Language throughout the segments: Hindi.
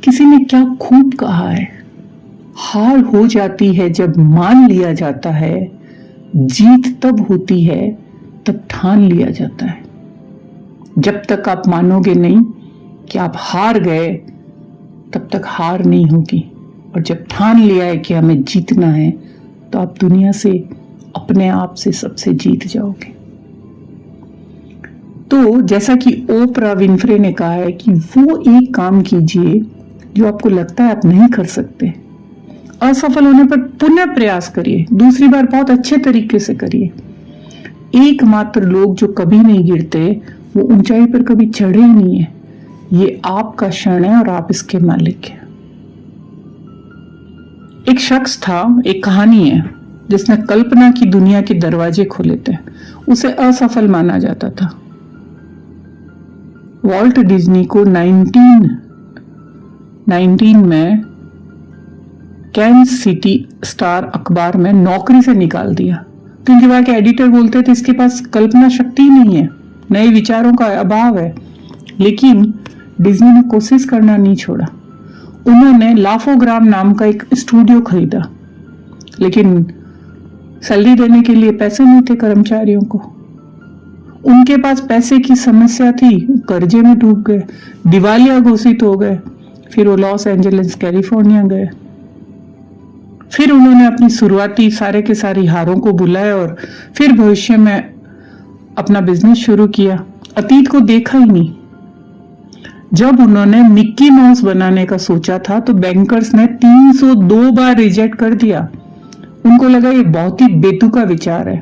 किसी ने क्या खूब कहा है, हार हो जाती है जब मान लिया जाता है, जीत तब होती है तब ठान लिया जाता है। जब तक आप मानोगे नहीं कि आप हार गए, तब तक हार नहीं होगी। और जब ठान लिया है कि हमें जीतना है, तो आप दुनिया से, अपने आप से, सबसे जीत जाओगे। तो जैसा कि ओपरा विनफ्रे ने कहा है कि वो एक काम कीजिए जो आपको लगता है आप नहीं कर सकते, असफल होने पर पुनः प्रयास करिए, दूसरी बार बहुत अच्छे तरीके से करिए। एकमात्र लोग जो कभी नहीं गिरते वो ऊंचाई पर कभी चढ़े ही नहीं है। ये आपका क्षण है और आप इसके मालिक हैं। एक शख्स था, एक कहानी है, जिसने कल्पना की दुनिया के दरवाजे खोले थे। उसे असफल माना जाता था। वॉल्ट डिज्नी को 1919 में कैंस सिटी स्टार अखबार में नौकरी से निकाल दिया, क्योंकि वहां के एडिटर बोलते थे इसके पास कल्पना शक्ति नहीं है, नए विचारों का अभाव है। लेकिन डिज्नी ने कोशिश करना नहीं छोड़ा। उन्होंने लाफोग्राम नाम का एक स्टूडियो खरीदा, लेकिन सैलरी देने के लिए पैसे नहीं थे कर्मचारियों को। उनके पास पैसे की समस्या थी, कर्जे में डूब गए, दिवालिया घोषित हो गए। फिर वो लॉस एंजलिस कैलिफोर्निया गए। फिर उन्होंने अपनी शुरुआती सारे के सारी हारों को बुलाया और फिर भविष्य में अपना बिजनेस शुरू किया। अतीत को देखा ही नहीं। जब उन्होंने मिक्की माउस बनाने का सोचा था तो बैंकर्स ने 302 बार रिजेक्ट कर दिया। उनको लगा ये बहुत ही बेतुका विचार है।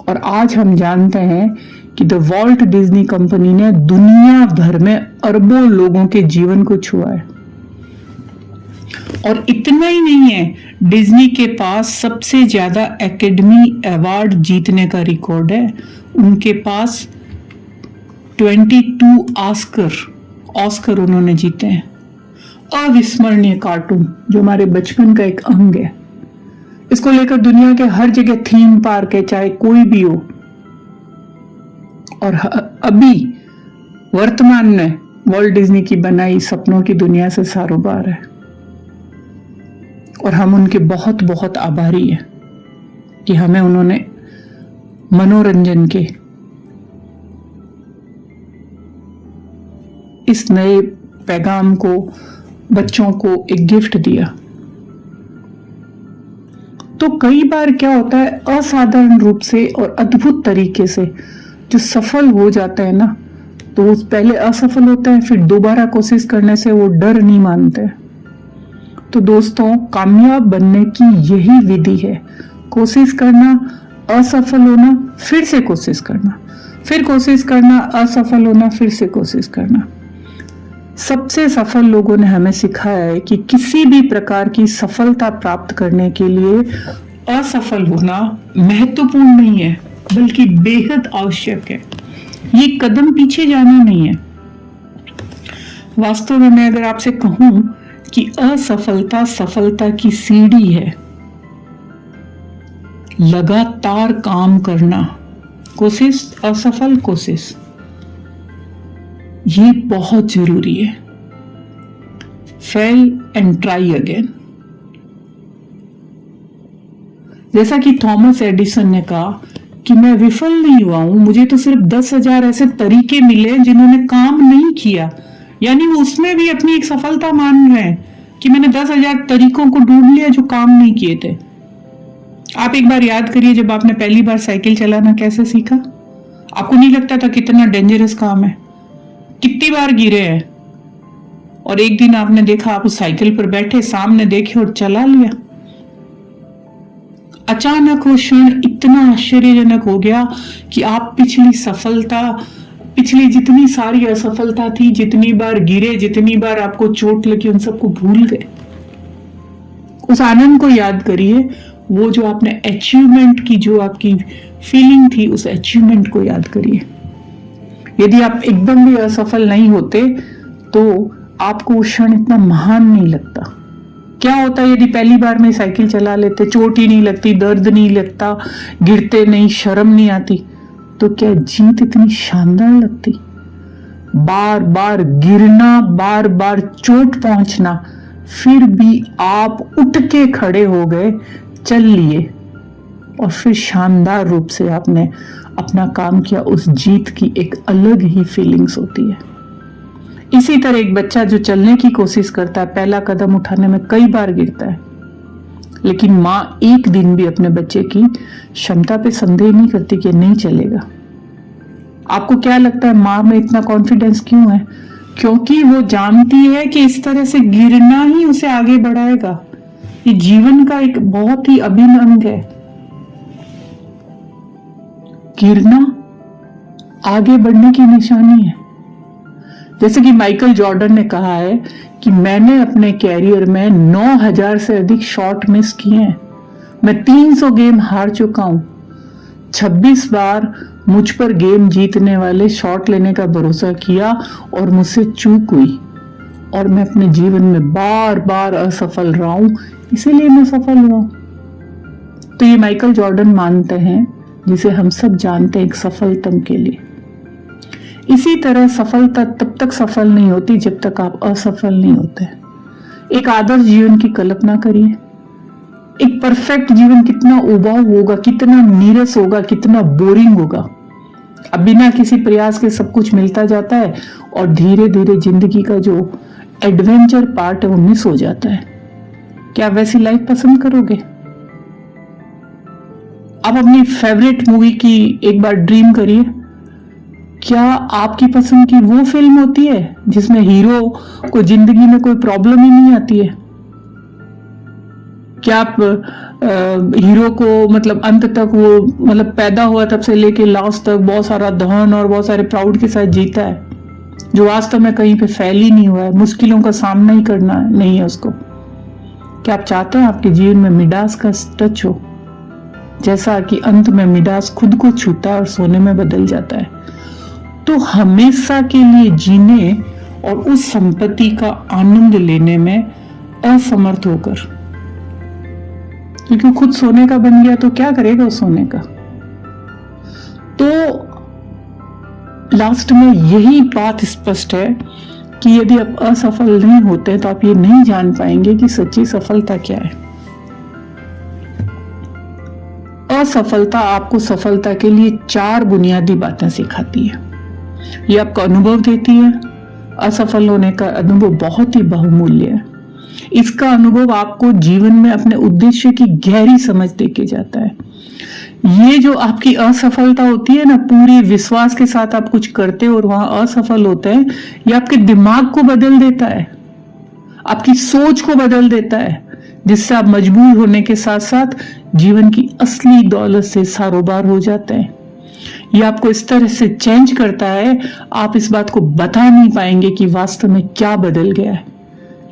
और आज हम जानते हैं कि द वॉल्ट डिज्नी कंपनी ने दुनिया भर में अरबों लोगों के जीवन को छुआ है। और इतना ही नहीं है, डिज्नी के पास सबसे ज्यादा एकेडमी अवार्ड जीतने का रिकॉर्ड है। उनके पास 22 ऑस्कर उन्होंने जीते हैं। अविस्मरणीय कार्टून जो हमारे बचपन का एक अंग है। इसको लेकर दुनिया के हर जगह थीम पार्क है, चाहे कोई भी हो। और अभी वर्तमान में वॉल्ट डिज्नी की बनाई सपनों की दुनिया से सारोबार है। और हम उनके बहुत बहुत आभारी हैं कि हमें उन्होंने मनोरंजन के इस नए पैगाम को बच्चों को एक गिफ्ट दिया। तो कई बार क्या होता है, असाधारण रूप से और अद्भुत तरीके से जो सफल हो जाते हैं ना, तो वो पहले असफल होते हैं, फिर दोबारा कोशिश करने से वो डर नहीं मानते। तो दोस्तों, कामयाब बनने की यही विधि है, कोशिश करना, असफल होना, फिर से कोशिश करना, फिर कोशिश करना, असफल होना, फिर से कोशिश करना। सबसे सफल लोगों ने हमें सिखाया है कि किसी भी प्रकार की सफलता प्राप्त करने के लिए असफल होना महत्वपूर्ण नहीं है, बल्कि बेहद आवश्यक है। ये कदम पीछे जाना नहीं है। वास्तव में मैं अगर आपसे कहूं कि असफलता सफलता की सीढ़ी है, लगातार काम करना, कोशिश, असफल कोशिश, ये बहुत जरूरी है। Fail and try again. जैसा कि थॉमस एडिसन ने कहा कि मैं विफल नहीं हुआ हूं, मुझे तो सिर्फ 10,000 ऐसे तरीके मिले जिन्होंने काम नहीं किया। यानी वो उसमें भी अपनी एक सफलता मान रहे हैं कि मैंने 10,000 तरीकों को ढूंढ लिया जो काम नहीं किए थे। आप एक बार याद करिए, जब आपने पहली बार साइकिल चलाना कैसे सीखा? आपको नहीं लगता था कितना डेंजरस काम है, कितनी बार गिरे हैं, और एक दिन आपने देखा, आप उस साइकिल पर बैठे, सामने देखे और चला लिया। अचानक वो क्षण इतना आश्चर्यजनक हो गया कि आप पिछली जितनी सारी असफलता थी, जितनी बार गिरे, जितनी बार आपको चोट लगी, उन सबको भूल गए। उस आनंद को याद करिए, वो जो आपने अचीवमेंट की जो आपकी फीलिंग थी, उस अचीवमेंट को याद करिए। यदि आप एकदम भी असफल नहीं होते तो आपको वो क्षण इतना महान नहीं लगता। क्या होता है यदि पहली बार में साइकिल चला लेते, चोट ही नहीं लगती, दर्द नहीं लगता, गिरते नहीं, शर्म नहीं आती, तो क्या जीत इतनी शानदार लगती? बार बार गिरना, बार बार चोट पहुंचना, फिर भी आप उठ के खड़े हो गए, चल लिए और फिर शानदार रूप से आपने अपना काम किया। उस जीत की एक अलग ही फीलिंग्स होती है। इसी तरह एक बच्चा जो चलने की कोशिश करता है, पहला कदम उठाने में कई बार गिरता है, लेकिन माँ एक दिन भी अपने बच्चे की क्षमता पे संदेह नहीं करती कि नहीं चलेगा। आपको क्या लगता है माँ में इतना कॉन्फिडेंस क्यों है? क्योंकि वो जानती है कि इस तरह से गिरना ही उसे आगे बढ़ाएगा। ये जीवन का एक बहुत ही अभिन्न अंग है। गिरना आगे बढ़ने की निशानी है। जैसे कि माइकल जॉर्डन ने कहा है कि मैंने अपने कैरियर में 9000 से अधिक शॉट मिस किए हैं, मैं 300 गेम हार चुका हूं, 26 बार मुझ पर गेम जीतने वाले शॉट लेने का भरोसा किया और मुझसे चूक हुई, और मैं अपने जीवन में बार बार असफल रहा हूं, इसीलिए मैं सफल हुआ। तो ये माइकल जॉर्डन मानते हैं, जिसे हम सब जानते हैं एक सफलतम के लिए। इसी तरह सफलता तब तक सफल नहीं होती जब तक आप असफल नहीं होते। एक आदर्श जीवन की कल्पना करिए। एक परफेक्ट जीवन कितना उबाऊ होगा, कितना नीरस होगा, कितना बोरिंग होगा। अब बिना किसी प्रयास के सब कुछ मिलता जाता है और धीरे धीरे जिंदगी का जो एडवेंचर पार्ट है वो मिस हो जाता है। क्या वैसी लाइफ पसंद करोगे? आप अपनी फेवरेट मूवी की एक बार ड्रीम करिए। क्या आपकी पसंद की वो फिल्म होती है जिसमें हीरो को जिंदगी में कोई प्रॉब्लम ही नहीं आती है? क्या आप हीरो को मतलब अंत तक वो मतलब पैदा हुआ तब से लेके लास्ट तक बहुत सारा धन और बहुत सारे प्राउड के साथ जीता है, जो वास्तव में कहीं पे फेल ही नहीं हुआ है, मुश्किलों का सामना ही करना नहीं है उसको? क्या आप चाहते हैं आपके जीवन में मिडास का टच हो, जैसा कि अंत में मिडास खुद को छूता है और सोने में बदल जाता है? तो हमेशा के लिए जीने और उस संपत्ति का आनंद लेने में असमर्थ होकर, क्योंकि खुद सोने का बन गया तो क्या करेगा उस सोने का? तो लास्ट में यही बात स्पष्ट है कि यदि आप असफल नहीं होते तो आप ये नहीं जान पाएंगे कि सच्ची सफलता क्या है। असफलता आपको सफलता के लिए 4 बुनियादी बातें सिखाती है। ये आपको अनुभव देती है। असफल होने का अनुभव बहुत ही बहुमूल्य है। इसका अनुभव आपको जीवन में अपने उद्देश्य की गहरी समझ देके जाता है। ये जो आपकी असफलता होती है ना, पूरी विश्वास के साथ आप कुछ करते हो और वहां असफल होते हैं, ये आपके दिमाग को बदल देता है, आपकी सोच को बदल देता है, जिससे आप मजबूर होने के साथ साथ जीवन की असली दौलत से सारोबार हो जाते हैं। ये आपको इस तरह से चेंज करता है, आप इस बात को बता नहीं पाएंगे कि वास्तव में क्या बदल गया है,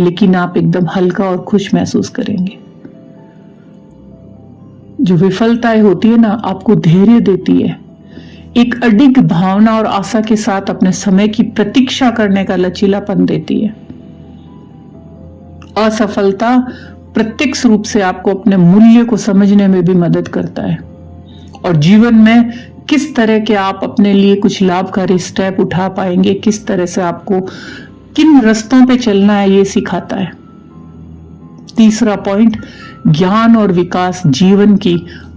लेकिन आप एकदम हल्का और खुश महसूस करेंगे। जो विफलताएं होती है ना, आपको धैर्य देती है, एक अडिग भावना और आशा के साथ अपने समय की प्रतीक्षा करने का लचीलापन देती है। असफलता प्रत्यक्ष रूप से आपको अपने मूल्य को समझने में भी मदद करता है और जीवन में किस तरह के आप अपने लिए कुछ लाभकारी स्टेप उठा पाएंगे, किस तरह से आपको किन रास्तों पे चलना है, ये सिखाता है। तीसरा पॉइंट, ज्ञान और विकास जीवन की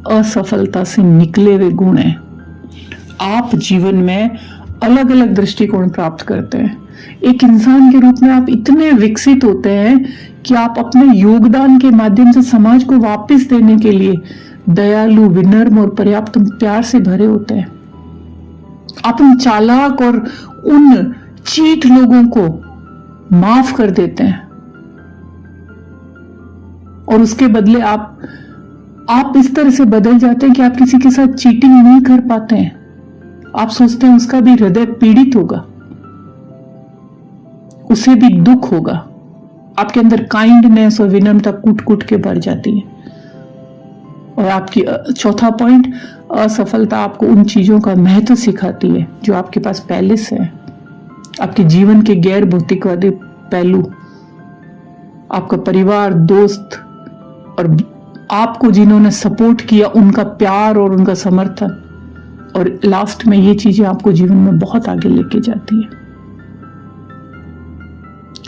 असफलता से निकले हुए गुण हैं। आप जीवन में अलग अलग दृष्टिकोण प्राप्त करते हैं। एक इंसान के रूप में आप इतने विकसित होते हैं कि आप अपने योगदान के माध्यम से समाज को वापस देने के लिए दयालु, विनम्र और पर्याप्त प्यार से भरे होते हैं। आप उन चालाक और उन चीट लोगों को माफ कर देते हैं और उसके बदले आप इस तरह से बदल जाते हैं कि आप किसी के साथ चीटिंग नहीं कर पाते हैं। आप सोचते हैं उसका भी हृदय पीड़ित होगा, उसे भी दुख होगा। आपके अंदर काइंडनेस और विनम्रता कूट कूट के भर जाती है। और आपकी चौथा पॉइंट, असफलता आपको उन चीजों का महत्व सिखाती है जो आपके पास पहले से है। आपके जीवन के गैर भौतिकवादी पहलू, आपका परिवार, दोस्त और आपको जिन्होंने सपोर्ट किया, उनका प्यार और उनका समर्थन, और लास्ट में ये चीजें आपको जीवन में बहुत आगे लेके जाती है।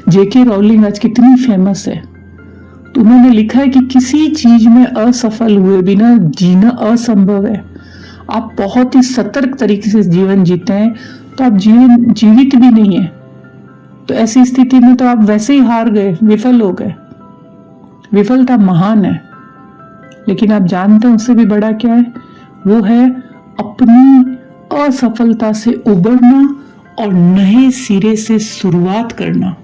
जेके रॉलिंग आज कितनी फेमस है, तो उन्होंने लिखा है कि किसी चीज में असफल हुए बिना जीना असंभव है। आप बहुत ही सतर्क तरीके से जीवन जीते हैं तो आप जीवित भी नहीं है, तो ऐसी स्थिति में तो आप वैसे ही हार गए, विफल हो गए। विफलता महान है, लेकिन आप जानते हैं उससे भी बड़ा क्या है? वो है अपनी असफलता से उबरना और नए सिरे से शुरुआत करना,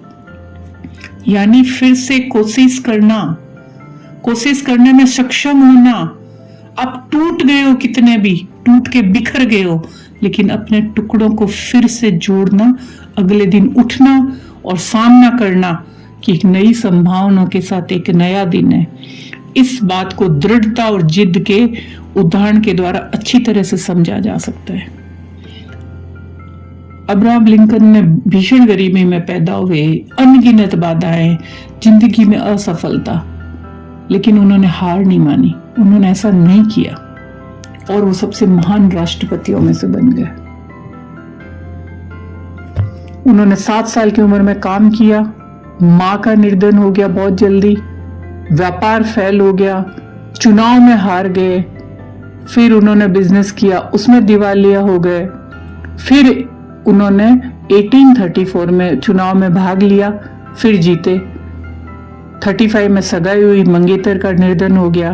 यानी फिर से कोशिश करना, कोशिश करने में सक्षम होना। आप टूट गए हो, कितने भी टूट के बिखर गए हो, लेकिन अपने टुकड़ों को फिर से जोड़ना, अगले दिन उठना और सामना करना कि एक नई संभावनाओं के साथ एक नया दिन है। इस बात को दृढ़ता और जिद के उदाहरण के द्वारा अच्छी तरह से समझा जा सकता है। अब्राहम लिंकन ने भीषण गरीबी में पैदा हुए, अनगिनत बाधाएं, जिंदगी में असफलता, लेकिन उन्होंने हार नहीं मानी, उन्होंने ऐसा नहीं किया और वो सबसे महान राष्ट्रपतियों में से बन गए। उन्होंने 7 साल की उम्र में काम किया, मां का निर्धन हो गया बहुत जल्दी, व्यापार फेल हो गया, चुनाव में हार गए, फिर उन्होंने बिजनेस किया, उसमें दिवालिया हो गए, फिर उन्होंने 1834 में चुनाव में भाग लिया, फिर जीते। 35 में सगाई हुई, मंगेतर का निर्धन हो गया,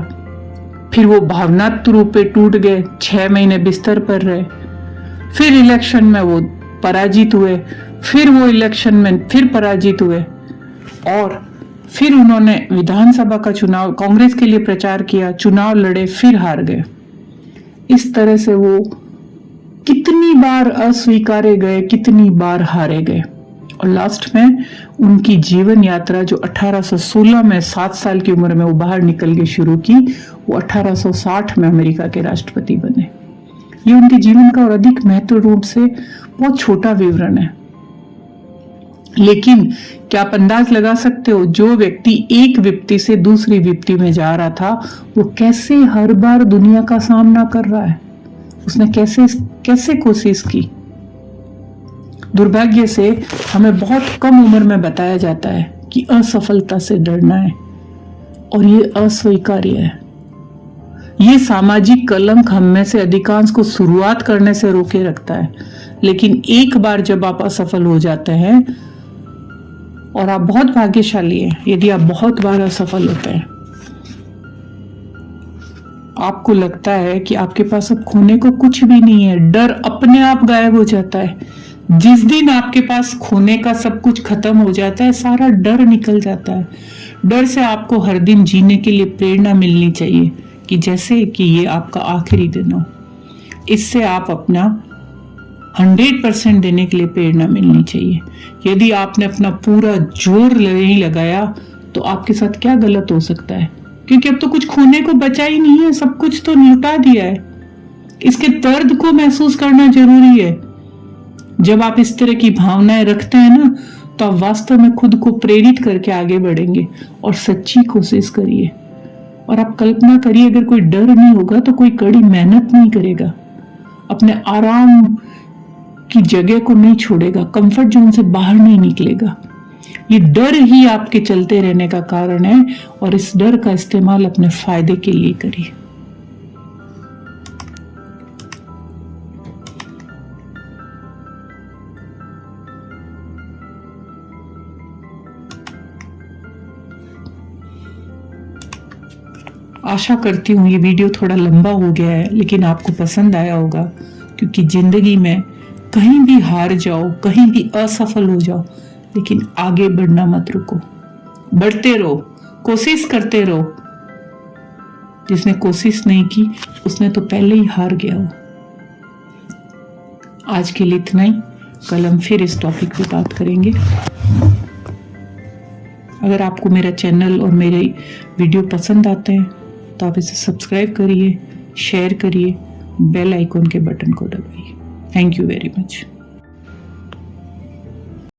फिर वो भावनात्मक रूप से टूट गए, 6 महीने बिस्तर पर रहे, फिर इलेक्शन में वो पराजित हुए, फिर वो इलेक्शन में फिर पराजित हुए और फिर उन्होंने विधानसभा का चुनाव कांग्रेस के लिए प्रचार किया, चुनाव लड़े, फिर हार गए। इस तरह से वो कितनी बार अस्वीकारे गए, कितनी बार हारे गए और लास्ट में उनकी जीवन यात्रा जो 1816 में 7 साल की उम्र में वो बाहर निकल के शुरू की, वो 1860 में अमेरिका के राष्ट्रपति बने। ये उनके जीवन का और अधिक महत्व रूप से बहुत छोटा विवरण है, लेकिन क्या आप अंदाज लगा सकते हो जो व्यक्ति एक विपत्ति से दूसरी विपत्ति में जा रहा था, वो कैसे हर बार दुनिया का सामना कर रहा है? उसने कैसे कोशिश की? दुर्भाग्य से हमें बहुत कम उम्र में बताया जाता है कि असफलता से डरना है और ये अस्वीकार्य है। ये सामाजिक कलंक हम में से अधिकांश को शुरुआत करने से रोके रखता है, लेकिन एक बार जब आप असफल हो जाते हैं, और आप बहुत भाग्यशाली हैं यदि आप बहुत बार असफल होते हैं, आपको लगता है कि आपके पास अब खोने को कुछ भी नहीं है, डर अपने आप गायब हो जाता है। जिस दिन आपके पास खोने का सब कुछ खत्म हो जाता है, सारा डर निकल जाता है। डर से आपको हर दिन जीने के लिए प्रेरणा मिलनी चाहिए कि जैसे कि ये आपका आखिरी दिन हो। इससे आप अपना 100% देने के लिए प्रेरणा मिलनी चाहिए। यदि आपने अपना पूरा जोर नहीं लगाया तो आपके साथ क्या गलत हो सकता है, क्योंकि अब तो कुछ खोने को बचा ही नहीं है, सब कुछ तो लुटा दिया है। इसके दर्द को महसूस करना जरूरी है। जब आप इस तरह की भावनाएं रखते हैं ना, तो आप वास्तव में खुद को प्रेरित करके आगे बढ़ेंगे और सच्ची कोशिश करिए। और आप कल्पना करिए, अगर कोई डर नहीं होगा तो कोई कड़ी मेहनत नहीं करेगा, अपने आराम की जगह को नहीं छोड़ेगा, कंफर्ट जोन से बाहर नहीं निकलेगा। ये डर ही आपके चलते रहने का कारण है और इस डर का इस्तेमाल अपने फायदे के लिए करिए। आशा करती हूँ ये वीडियो थोड़ा लंबा हो गया है, लेकिन आपको पसंद आया होगा, क्योंकि जिंदगी में कहीं भी हार जाओ, कहीं भी असफल हो जाओ, लेकिन आगे बढ़ना मत रुको, बढ़ते रहो, कोशिश करते रहो। जिसने कोशिश नहीं की उसने तो पहले ही हार गया हो। आज के लिए इतना ही, कल हम फिर इस टॉपिक पे बात करेंगे। अगर आपको मेरा चैनल और मेरे वीडियो पसंद आते हैं तो आप इसे सब्सक्राइब करिए, शेयर करिए, बेल आइकॉन के बटन को दबाइए। Thank you very much.